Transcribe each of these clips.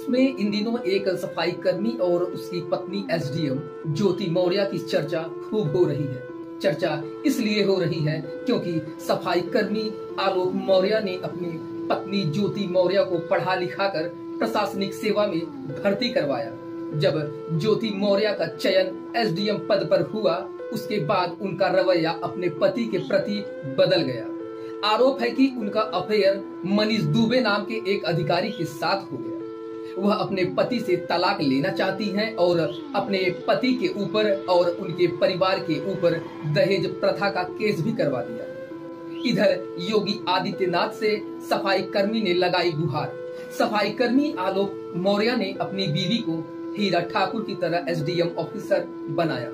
उसमें इन दिनों एक सफाई कर्मी और उसकी पत्नी एसडीएम ज्योति मौर्य की चर्चा खूब हो रही है। चर्चा इसलिए हो रही है क्योंकि सफाई कर्मी आलोक मौर्य ने अपनी पत्नी ज्योति मौर्य को पढ़ा लिखा कर प्रशासनिक सेवा में भर्ती करवाया। जब ज्योति मौर्य का चयन एसडीएम पद पर हुआ, उसके बाद उनका रवैया अपने पति के प्रति बदल गया। आरोप है कि उनका अफेयर मनीष दुबे नाम के एक अधिकारी के साथ हो गया। वह अपने पति से तलाक लेना चाहती हैं और अपने पति के ऊपर और उनके परिवार के ऊपर दहेज प्रथा का केस भी करवा दिया। इधर योगी आदित्यनाथ से सफाई कर्मी ने लगाई गुहार। सफाई कर्मी आलोक मौर्य ने अपनी बीवी को हीरा ठाकुर की तरह एसडीएम ऑफिसर बनाया।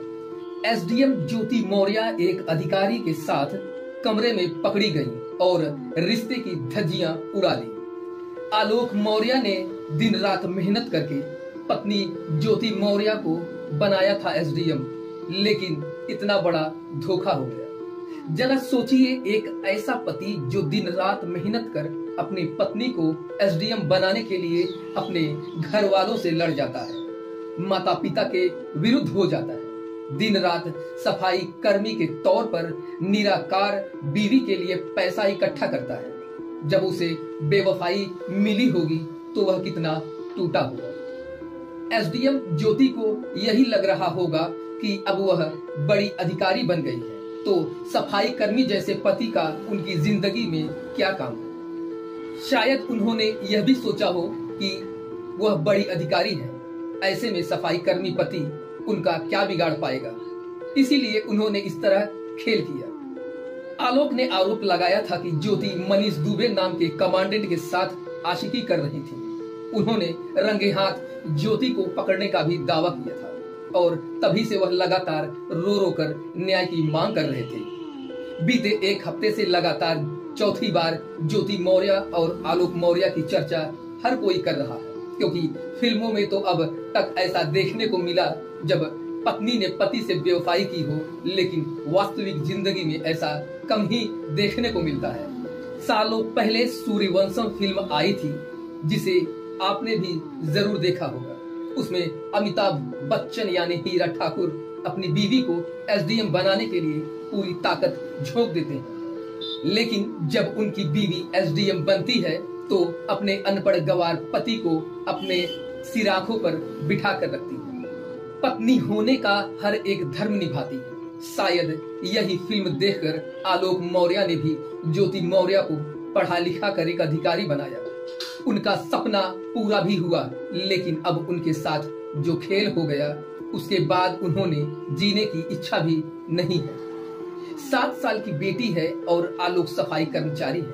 एसडीएम ज्योति मौर्य एक अधिकारी के साथ कमरे में पकड़ी गई और रिश्ते की धज्जियां उड़ा ली। आलोक मौर्य ने दिन रात मेहनत करके पत्नी ज्योति मौर्य को बनाया था एसडीएम, लेकिन इतना बड़ा धोखा हो गया। जरा सोचिए, एक ऐसा पति जो दिन रात मेहनत कर अपनी पत्नी को एसडीएम बनाने के लिए अपने घर वालों से लड़ जाता है, माता पिता के विरुद्ध हो जाता है, दिन रात सफाई कर्मी के तौर पर निराकार बीवी के लिए पैसा इकट्ठा करता है। जब उसे बेवफाई मिली होगी तो वह कितना टूटा होगा। एसडीएम ज्योति को यही लग रहा होगा कि अब वह बड़ी अधिकारी बन गई है, तो सफाई कर्मी जैसे पति का उनकी जिंदगी में क्या काम है। शायद उन्होंने यह भी सोचा हो कि वह बड़ी अधिकारी है, ऐसे में सफाई कर्मी पति उनका क्या बिगाड़ पाएगा, इसीलिए उन्होंने इस तरह खेल किया। आलोक ने आरोप लगाया था कि ज्योति मनीष दुबे नाम के कमांडेंट के साथ आशिकी कर रही थी। उन्होंने रंगे हाथ ज्योति को पकड़ने का भी दावा किया था और तभी से वह लगातार रो रो कर न्याय की मांग कर रहे थे। बीते एक हफ्ते से लगातार चौथी बार ज्योति मौर्य और आलोक मौर्य की चर्चा हर कोई कर रहा है, क्योंकि फिल्मों में तो अब तक ऐसा देखने को मिला जब पत्नी ने पति से बेवफाई की हो, लेकिन वास्तविक जिंदगी में ऐसा कम ही देखने को मिलता है। सालों पहले सूर्यवंशम फिल्म आई थी, जिसे आपने भी जरूर देखा होगा। उसमें अमिताभ बच्चन यानी हीरा ठाकुर अपनी बीवी को एसडीएम बनाने के लिए पूरी ताकत झोंक देते हैं, लेकिन जब उनकी बीवी एसडीएम बनती है तो अपने अनपढ़ गवार पति को अपने सिराखों पर बिठा कर रखती है। पत्नी होने का हर एक धर्म निभाती है। शायद यही फिल्म देखकर आलोक मौर्य ने भी ज्योति मौर्य को पढ़ा लिखा कर एक अधिकारी बनाया। उनका सपना पूरा भी हुआ, लेकिन अब उनके साथ जो खेल हो गया, उसके बाद उन्होंने जीने की इच्छा भी नहीं है। 7 साल की बेटी है और आलोक सफाई कर्मचारी है,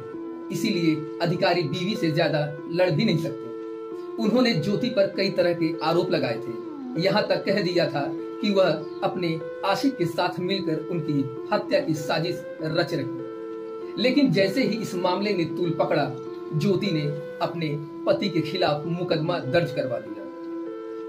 इसीलिए अधिकारी बीवी से ज्यादा लड़ भी नहीं सकते। उन्होंने ज्योति पर कई तरह के आरोप लगाए थे, यहाँ तक कह दिया था कि वह अपने आशिक के साथ मिलकर उनकी हत्या की साजिश रच रही। लेकिन जैसे ही इस मामले ने तूल पकड़ा, ज्योति ने अपने पति के खिलाफ मुकदमा दर्ज करवा दिया।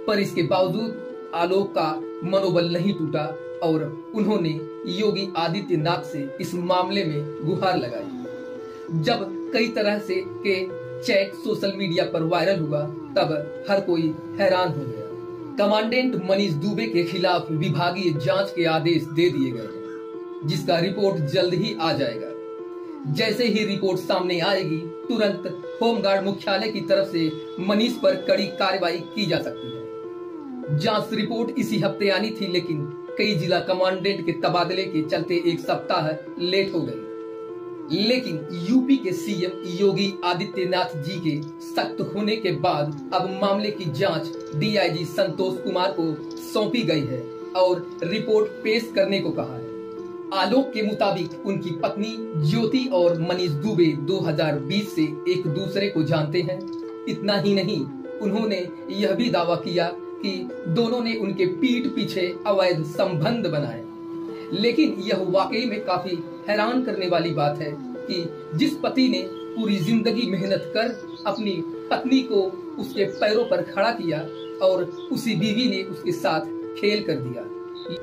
पर इसके बावजूद आलोक का मनोबल नहीं टूटा और उन्होंने योगी आदित्यनाथ से इस मामले में गुहार लगाई। जब कई तरह से के चैट सोशल मीडिया पर वायरल हुआ, तब हर कोई हैरान हो गया। कमांडेंट मनीष दुबे के खिलाफ विभागीय जांच के आदेश दे दिए गए हैं, जिसका रिपोर्ट जल्द ही आ जाएगा। जैसे ही रिपोर्ट सामने आएगी, तुरंत होमगार्ड मुख्यालय की तरफ से मनीष पर कड़ी कार्रवाई की जा सकती है। जांच रिपोर्ट इसी हफ्ते आनी थी, लेकिन कई जिला कमांडेंट के तबादले के चलते एक सप्ताह लेट हो गई। लेकिन यूपी के सीएम योगी आदित्यनाथ जी के सख्त होने के बाद अब मामले की जांच डीआईजी संतोष कुमार को सौंपी गई है और रिपोर्ट पेश करने को कहा है। आलोक के मुताबिक उनकी पत्नी ज्योति और मनीष दुबे 2020 से एक दूसरे को जानते हैं। इतना ही नहीं, उन्होंने यह भी दावा किया कि दोनों ने उनके पीठ पीछे अवैध संबंध बनाए। लेकिन यह वाकई में काफी हैरान करने वाली बात है कि जिस पति ने पूरी जिंदगी मेहनत कर अपनी पत्नी को उसके पैरों पर खड़ा किया और उसी बीवी ने उसके साथ खेल कर दिया।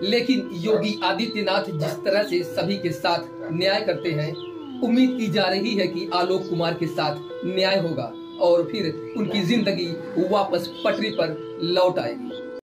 लेकिन योगी आदित्यनाथ जिस तरह से सभी के साथ न्याय करते हैं, उम्मीद की जा रही है कि आलोक कुमार के साथ न्याय होगा और फिर उनकी जिंदगी वापस पटरी पर लौट आएगी।